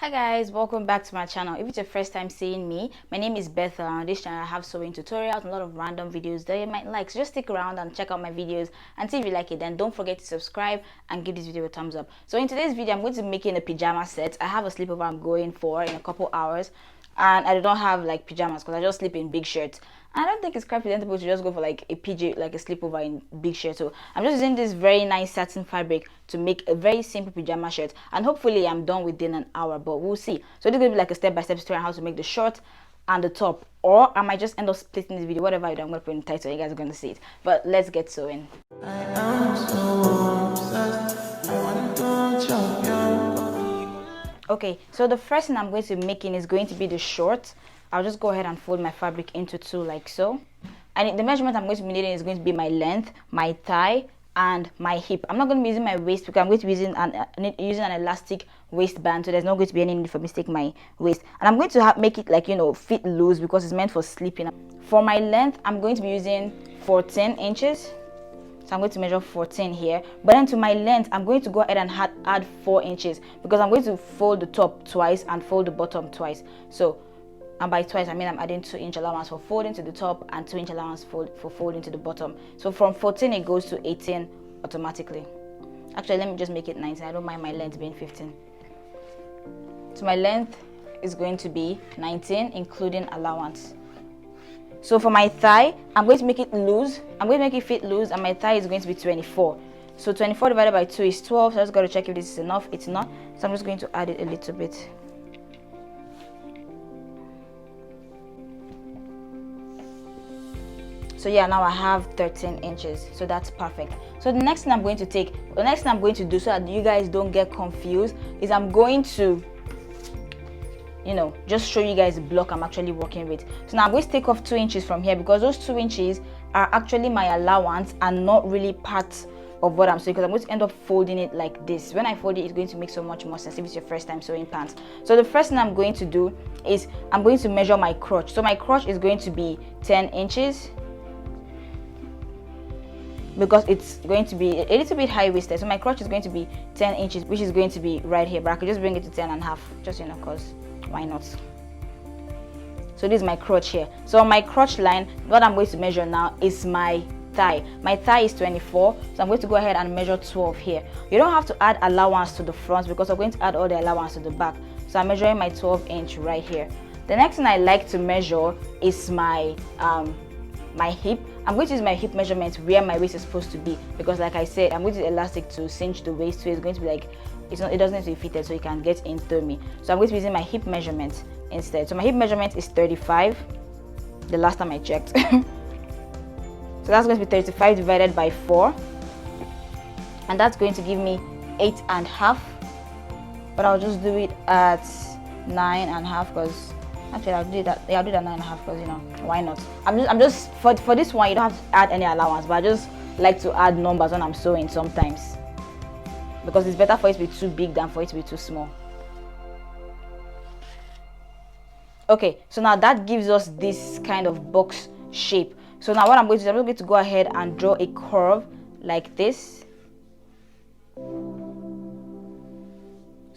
Hi guys, welcome back to my channel. If it's your first time seeing me, my name is Bethel. On this channel I have sewing tutorials and a lot of random videos that you might like, so just stick around and check out my videos and see if you like it. Then don't forget to subscribe and give this video a thumbs up. So in today's video I'm going to be making a pajama set. I have a sleepover I'm going for in a couple hours, and I don't have like pajamas because I just sleep in big shirts. I don't think it's quite presentable to just go for like a PJ, like a sleepover in big shirt. So I'm just using this very nice satin fabric to make a very simple pajama shirt, and hopefully I'm done within an hour, but we'll see. So this is going to be like a step-by-step tutorial on how to make the short and the top, or I might just end up splitting this video, whatever I do. I'm going to put in the title, you guys are going to see it. But let's get sewing. Okay, so the first thing I'm going to be making is going to be the short. I'll just go ahead and fold my fabric into two like so. And the measurement I'm going to be needing is going to be my length, my thigh, and my hip. I'm not going to be using my waist because I'm going to be using an elastic waistband, so there's not going to be any need for me to take my waist. And I'm going to make it like, you know, fit loose because it's meant for sleeping. For my length, I'm going to be using 14 inches. So I'm going to measure 14 here, but then to my length I'm going to go ahead and add 4 inches because I'm going to fold the top twice and fold the bottom twice. So, and by twice I mean I'm adding 2-inch allowance for folding to the top and 2-inch allowance for folding to the bottom. So from 14 it goes to 18 automatically. Actually, let me just make it 19. I don't mind my length being 15. So my length is going to be 19 including allowance. So for my thigh, I'm going to make it loose. I'm going to make it fit loose, and my thigh is going to be 24. So 24 divided by 2 is 12. So I just got to check if this is enough. It's not. So I'm just going to add it a little bit. So yeah, now I have 13 inches. So that's perfect. So the next thing I'm going to do so that you guys don't get confused is I'm going to, you know, just show you guys the block I'm actually working with. So now I'm going to take off 2 inches from here because those 2 inches are actually my allowance and not really part of what I'm sewing, because I'm going to end up folding it like this. When I fold it, it's going to make so much more sense if it's your first time sewing pants. So the first thing I'm going to do is I'm going to measure my crotch. So my crotch is going to be 10 inches because it's going to be a little bit high-waisted. So my crotch is going to be 10 inches, which is going to be right here, but I could just bring it to 10 and a half, just, you know, because why not? So this is my crotch here. So on my crotch line, what I'm going to measure now is my thigh. My thigh is 24, so I'm going to go ahead and measure 12 here. You don't have to add allowance to the front because I'm going to add all the allowance to the back. So I'm measuring my 12-inch right here. The next thing I like to measure is my my hip. I'm going to use my hip measurement where my waist is supposed to be because, like I said, I'm going to use elastic to cinch the waist, so it's going to be like, it doesn't need to be fitted so you can get in through me. So I'm going to be using my hip measurement instead. So my hip measurement is 35 the last time I checked. So that's going to be 35 divided by 4, and that's going to give me 8.5, but I'll just do it at 9.5 because actually I'll do that 9.5 because, you know, why not? I'm just for this one you don't have to add any allowance, but I just like to add numbers when I'm sewing sometimes because it's better for it to be too big than for it to be too small. Okay, so now that gives us this kind of box shape. So now what I'm going to do, I'm going to go ahead and draw a curve like this. So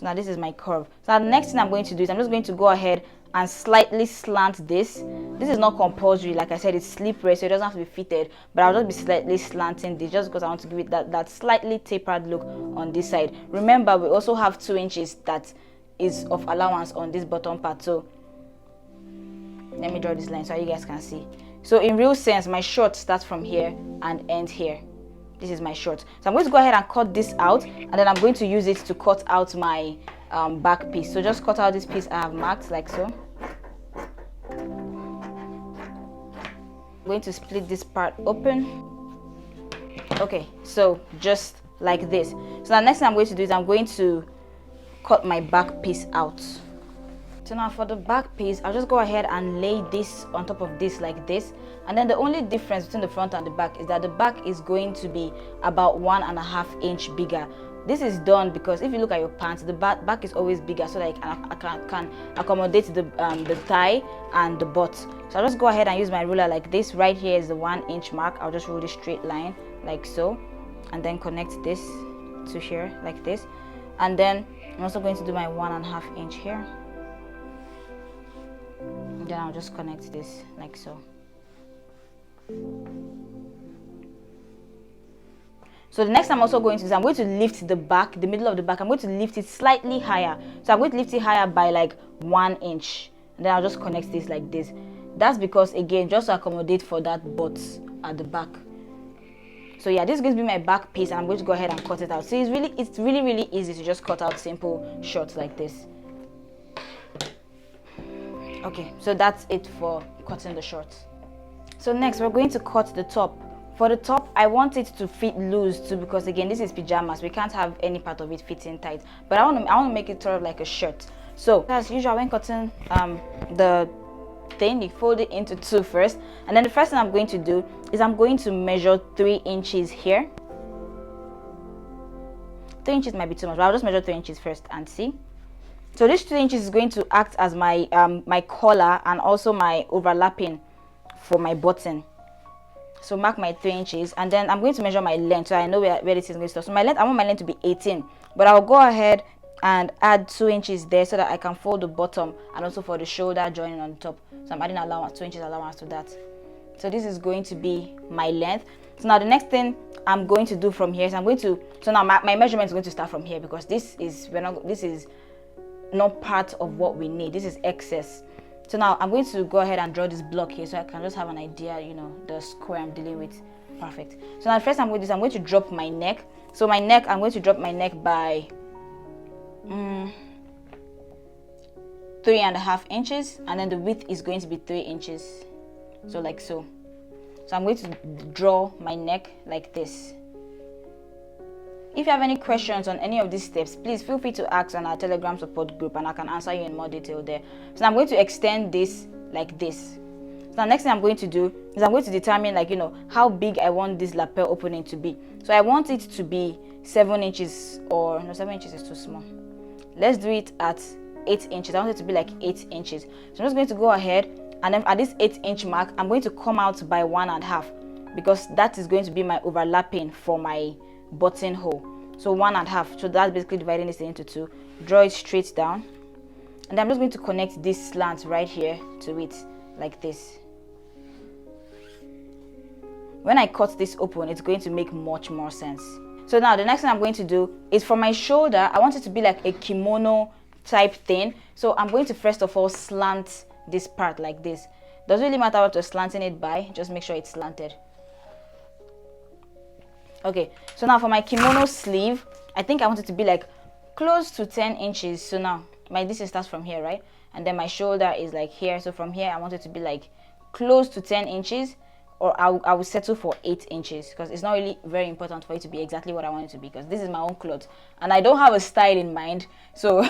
now this is my curve. So now the next thing I'm going to do is I'm just going to go ahead and slightly slant this. This is not compulsory, like I said, it's slippery, so it doesn't have to be fitted, but I'll just be slightly slanting this just because I want to give it that slightly tapered look on this side. Remember, we also have 2 inches that is of allowance on this bottom part. So let me draw this line so you guys can see. So in real sense, my short starts from here and ends here. This is my short. So I'm going to go ahead and cut this out, and then I'm going to use it to cut out my back piece. So just cut out this piece I have marked like so. I'm going to split this part open. Okay, so just like this. So the next thing I'm going to do is I'm going to cut my back piece out. So now for the back piece, I'll just go ahead and lay this on top of this like this. And then the only difference between the front and the back is that the back is going to be about 1.5 inch bigger. This is done because if you look at your pants, the back is always bigger so that I can accommodate the thigh and the butt. So I'll just go ahead and use my ruler like this. Right here is the 1 inch mark. I'll just rule a straight line like so, and then connect this to here like this. And then I'm also going to do my 1.5 inch here, and then I'll just connect this like so. So the next thing I'm also going to do is I'm going to lift the back, the middle of the back. I'm going to lift it slightly higher. So I'm going to lift it higher by like 1 inch, and then I'll just connect this like this. That's because, again, just to accommodate for that butt at the back. So yeah, this is going to be my back piece, and I'm going to go ahead and cut it out. So it's really easy to just cut out simple shorts like this. Okay, so that's it for cutting the shorts. So next, we're going to cut the top. For the top, I want it to fit loose too, because again, this is pajamas. We can't have any part of it fitting tight. But I want to make it sort of like a shirt. So as usual, when cutting the thing, you fold it into 2 first, and then the first thing I'm going to do is I'm going to measure 3 inches here. 3 inches might be too much, but I'll just measure 3 inches first and see. So this 3 inches is going to act as my my collar and also my overlapping for my button. So mark my 3 inches, and then I'm going to measure my length so I know where this is going to start. So my length, I want my length to be 18, but I'll go ahead and add 2 inches there so that I can fold the bottom and also for the shoulder joining on top. So I'm adding allowance, 2 inches allowance to that. So this is going to be my length. So now the next thing I'm going to do from here is I'm going to, so now my measurement is going to start from here, because this is not part of what we need. This is excess. So now I'm going to go ahead and draw this block here so I can just have an idea, you know, the square I'm dealing with. Perfect. So now first I'm going to drop my neck. So my neck, I'm going to drop my neck by 3.5 inches, and then the width is going to be 3 inches. So like so. So I'm going to draw my neck like this. If you have any questions on any of these steps, please feel free to ask on our Telegram support group, and I can answer you in more detail there. So I'm going to extend this like this. So the next thing I'm going to do is I'm going to determine, like, you know, how big I want this lapel opening to be. So I want it to be 7 inches, or no, 7 inches is too small. Let's do it at 8 inches. I want it to be like 8 inches. So I'm just going to go ahead, and then at this 8-inch mark, I'm going to come out by 1.5, because that is going to be my overlapping for my buttonhole. So 1.5. So that's basically dividing this into 2. Draw it straight down, and then I'm just going to connect this slant right here to it like this. When I cut this open, it's going to make much more sense. So now the next thing I'm going to do is for my shoulder, I want it to be like a kimono type thing. So I'm going to first of all slant this part like this. Doesn't really matter what you're slanting it by, just make sure it's slanted. Okay, so now for my kimono sleeve, I think I want it to be like close to 10 inches. So now my distance starts from here, right? And then my shoulder is like here. So from here, I want it to be like close to 10 inches, or I will settle for 8 inches, because it's not really very important for it to be exactly what I want it to be, because this is my own cloth and I don't have a style in mind. So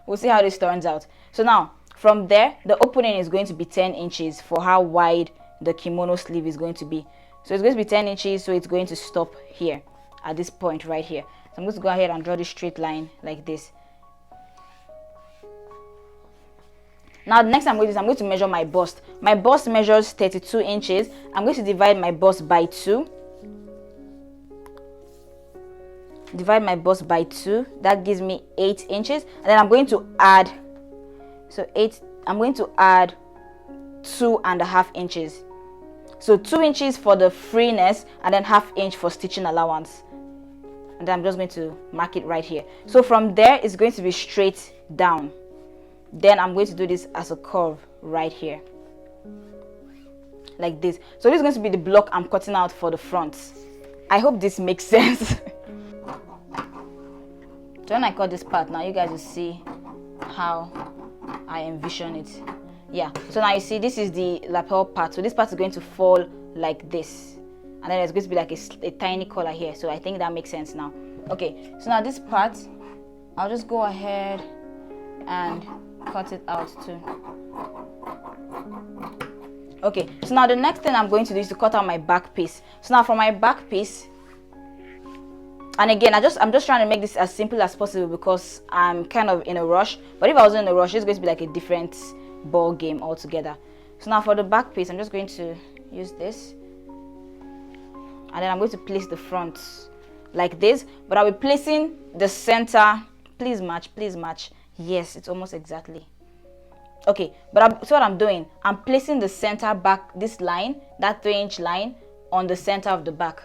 we'll see how this turns out. So now from there, the opening is going to be 10 inches for how wide the kimono sleeve is going to be. So it's going to be 10 inches, so it's going to stop here at this point right here. So I'm going to go ahead and draw this straight line like this. Now the next thing I'm going to do is I'm going to measure my bust. My bust measures 32 inches. I'm going to divide my bust by 2. Divide my bust by 2. That gives me 8 inches. And then I'm going to add, so 8, I'm going to add 2.5 inches. So 2 inches for the freeness, and then 1/2 inch for stitching allowance. And then I'm just going to mark it right here. So from there, it's going to be straight down. Then I'm going to do this as a curve right here, like this. So this is going to be the block I'm cutting out for the front. I hope this makes sense. So when I cut this part, now you guys will see how I envision it. Yeah, so now you see this is the lapel part. So this part is going to fall like this, and then there's going to be like a tiny collar here. So I think that makes sense now. Okay, so now this part, I'll just go ahead and cut it out too. Okay, so now the next thing I'm going to do is to cut out my back piece. So now for my back piece, and again, I'm just trying to make this as simple as possible because I'm kind of in a rush. But if I wasn't in a rush, it's going to be like a different ball game altogether. So now for the back piece, I'm just going to use this, and then I'm going to place the front like this, but I'll be placing the center please match, please match. Yes, it's almost exactly. Okay, but so what I'm doing, I'm placing the center back, this line, that 3-inch line, on the center of the back.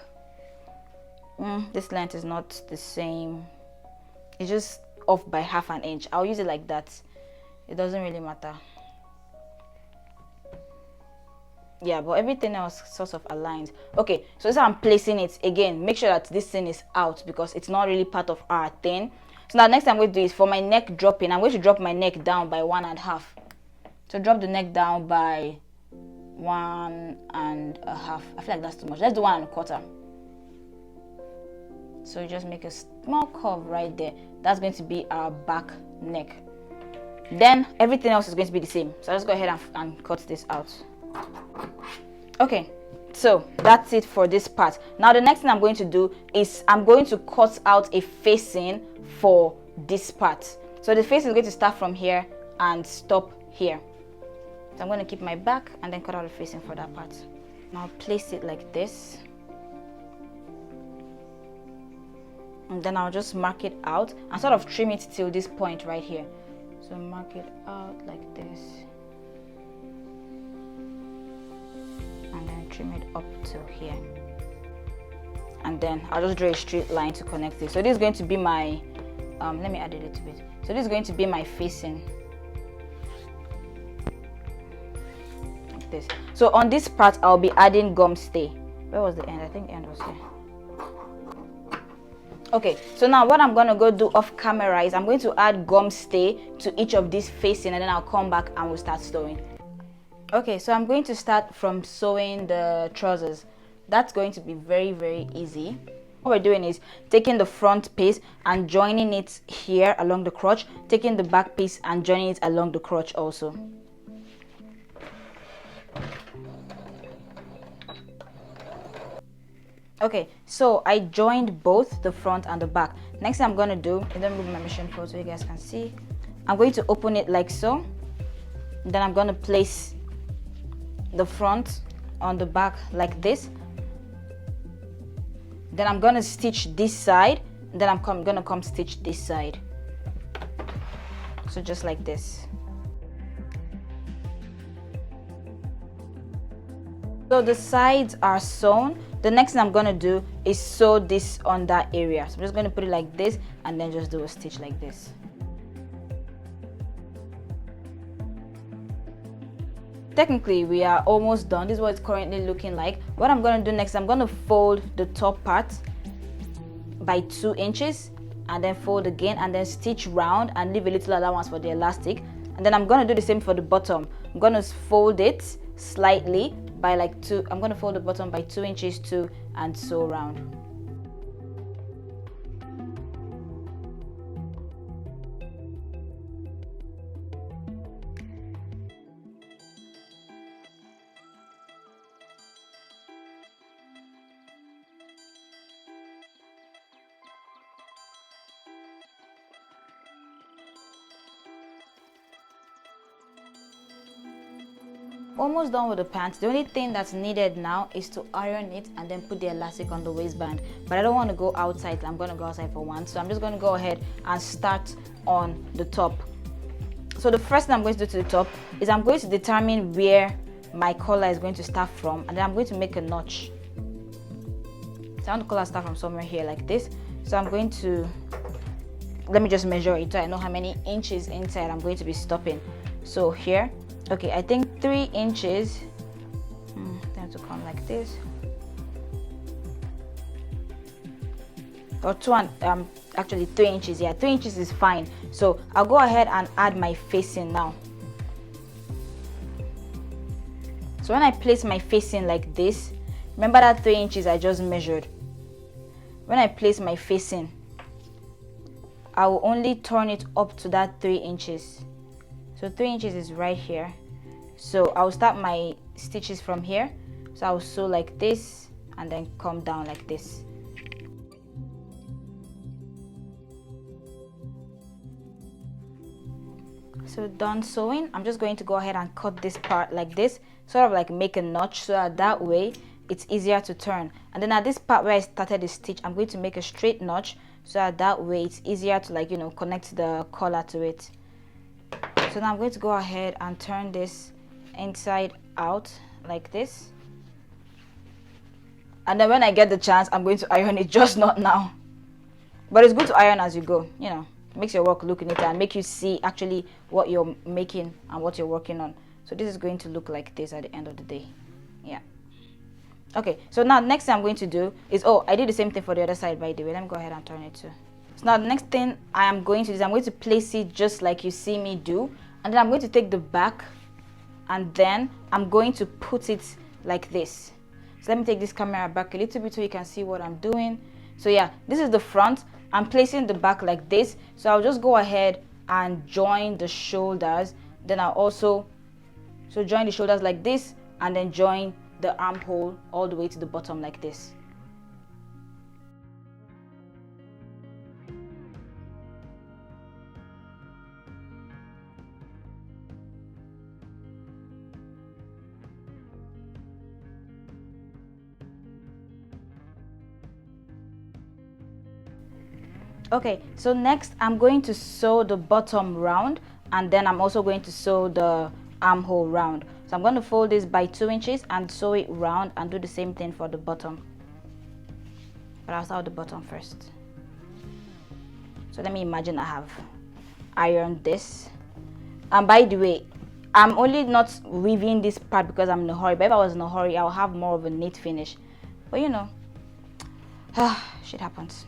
This length is not the same. It's just off by 1/2 inch. I'll use it like that. It doesn't really matter. Yeah, but everything else sort of aligns. Okay, so this is how I'm placing it. Again, make sure that this thing is out because it's not really part of our thing. So now next I'm going to do is for my neck dropping, I'm going to drop my neck down by 1.5. So drop the neck down by 1.5. I feel like that's too much. Let's do 1.25. So you just make a small curve right there. That's going to be our back neck. Then everything else is going to be the same. So let's go ahead and cut this out. Okay, so that's it for this part. Now the next thing I'm going to do is I'm going to cut out a facing for this part. So the face is going to start from here and stop here. So I'm going to keep my back and then cut out the facing for that part. Now place it like this. And then I'll just mark it out and sort of trim it till this point right here. So mark it out like this. And then trim it up till here. And then I'll just draw a straight line to connect it. So this is going to be my, let me add a little bit. So this is going to be my facing. Like this. So on this part, I'll be adding gum stay. Where was the end? I think the end was here. Okay, so now what I'm going to go do off camera is I'm going to add gum stay to each of these facing, and then I'll come back and we'll start sewing. Okay, so I'm going to start from sewing the trousers. That's going to be very, very easy. What we're doing is taking the front piece and joining it here along the crotch, taking the back piece and joining it along the crotch also. Okay, so I joined both the front and the back. Next thing I'm going to do, let me move my machine forward so you guys can see. I'm going to open it like so. Then I'm going to place the front on the back like this. Then I'm going to stitch this side. Then I'm going to come stitch this side. So just like this. So the sides are sewn. The next thing I'm going to do is sew this on that area. So I'm just going to put it like this and then just do a stitch like this. Technically, we are almost done. This is what it's currently looking like. What I'm going to do next, I'm going to fold the top part by 2 inches and then fold again and then stitch round and leave a little allowance for the elastic. And then I'm going to do the same for the bottom. I'm going to fold it slightly by like 2. I'm going to fold the bottom by 2 inches too and sew round. Almost done with the pants. The only thing that's needed now is to iron it and then put the elastic on the waistband, but I don't want to go outside. I'm going to go outside for once, so I'm just going to go ahead and start on the top. So the first thing I'm going to do to the top is I'm going to determine where my collar is going to start from, and then I'm going to make a notch. So I want the collar to start from somewhere here like this. So I'm going to, let me just measure it so I know how many inches inside I'm going to be stopping. So here, okay, I think 3 inches. They have to come like this. Or actually 3 inches. Yeah, 3 inches is fine. So I'll go ahead and add my facing now. So when I place my facing like this, remember that 3 inches I just measured. When I place my facing, I will only turn it up to that 3 inches. So 3 inches is right here. So I'll start my stitches from here. So I'll sew like this and then come down like this. So done sewing, I'm just going to go ahead and cut this part like this, sort of like make a notch so that way it's easier to turn. And then at this part where I started the stitch, I'm going to make a straight notch so that way it's easier to, like, you know, connect the collar to it. So now I'm going to go ahead and turn this inside out like this, and then when I get the chance I'm going to iron it, just not now. But it's good to iron as you go, you know, makes your work look neater and make you see actually what you're making and what you're working on. So this is going to look like this at the end of the day. Yeah. Okay, so now next thing I'm going to do is, oh, I did the same thing for the other side, by the way. Let me go ahead and turn it too. So now the next thing I am going to do is I'm going to place it just like you see me do, and then I'm going to take the back and then I'm going to put it like this. So let me take this camera back a little bit so you can see what I'm doing. So yeah, this is the front. I'm placing the back like this, so I'll just go ahead and join the shoulders. Then I'll also join the shoulders like this, and then join the armhole all the way to the bottom like this. Okay, so next I'm going to sew the bottom round, and then I'm also going to sew the armhole round. So I'm going to fold this by 2 inches and sew it round and do the same thing for the bottom. But I'll start with the bottom first. So let me imagine I have ironed this. And by the way, I'm only not weaving this part because I'm in a hurry. But if I was in a hurry, I'll have more of a neat finish. But you know, shit happens.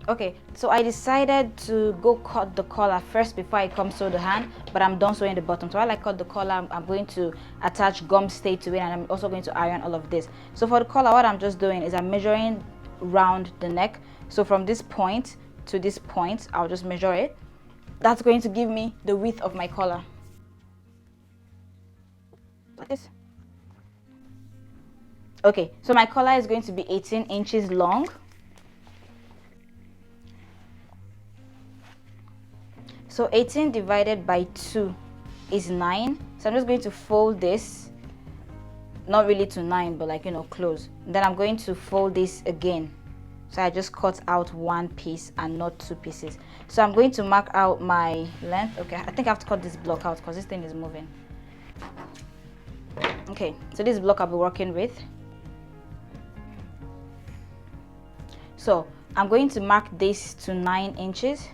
Okay, so I decided to go cut the collar first before I come sew the hand, but I'm done sewing the bottom. So while I cut the collar, I'm going to attach gum stay to it, and I'm also going to iron all of this. So for the collar, what I'm just doing is I'm measuring round the neck. So from this point to this point, I'll just measure it. That's going to give me the width of my collar. Like this. Okay, so my collar is going to be 18 inches long. So 18 divided by 2 is 9. So I'm just going to fold this, not really to 9, but like, you know, close. Then I'm going to fold this again. So I just cut out one piece and not 2 pieces. So I'm going to mark out my length. Okay, I think I have to cut this block out because this thing is moving. Okay, so this block I'll be working with. So I'm going to mark this to 9 inches.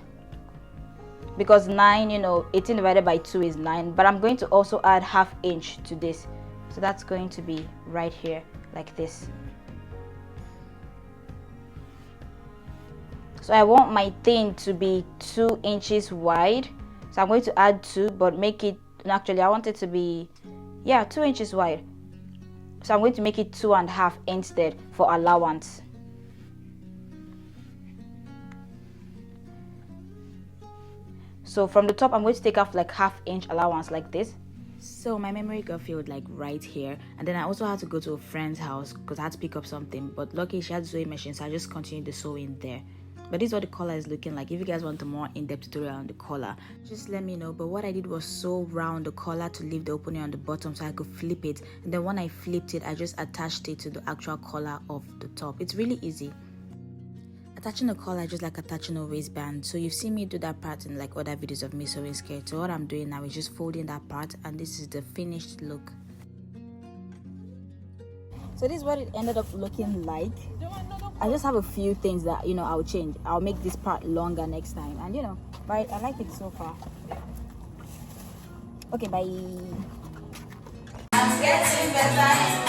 Because 9, you know, 18 divided by 2 is 9, but I'm going to also add ½ inch to this. So that's going to be right here, like this. So I want my thing to be 2 inches wide. So I'm going to add 2, but make it, actually I want it to be, yeah, 2 inches wide. So I'm going to make it 2½ instead for allowance. So from the top, I'm going to take off like ½ inch allowance like this. So my memory got filled like right here, and then I also had to go to a friend's house because I had to pick up something, but luckily she had a sewing machine, so I just continued the sewing there. But this is what the collar is looking like. If you guys want a more in-depth tutorial on the collar, just let me know. But what I did was sew round the collar to leave the opening on the bottom so I could flip it, and then when I flipped it, I just attached it to the actual collar of the top. It's really easy. Attaching a collar just like attaching a waistband. So you've seen me do that part in like other videos of me sewing skirts. So what I'm doing now is just folding that part, and this is the finished look. So this is what it ended up looking like. I just have a few things that, you know, I'll change. I'll make this part longer next time, and you know, but I like it so far. Okay, bye. I'm getting better.